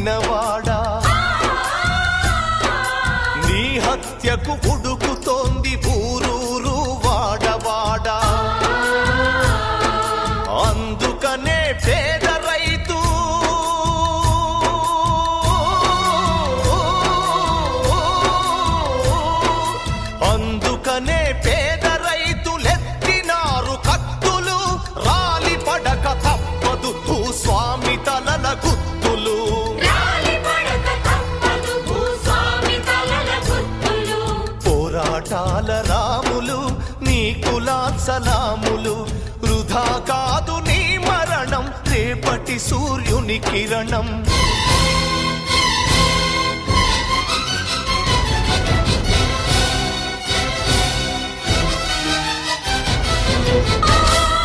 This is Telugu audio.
పుట్టినవాడా నీ హత్యకు ఉడుకుతోంది ఊరూరు వాడవాడా అందుకనే పేద రైతు అందుకనే పేద రైతులెత్తినారు కత్తులు రాలి పడక తప్పదు భూస్వామి తలల గుత్తులు పోరాటాల రాములు నీ కులాసలాములు వృధా కాదు నీ మరణం రేపటి సూర్యుని కిరణం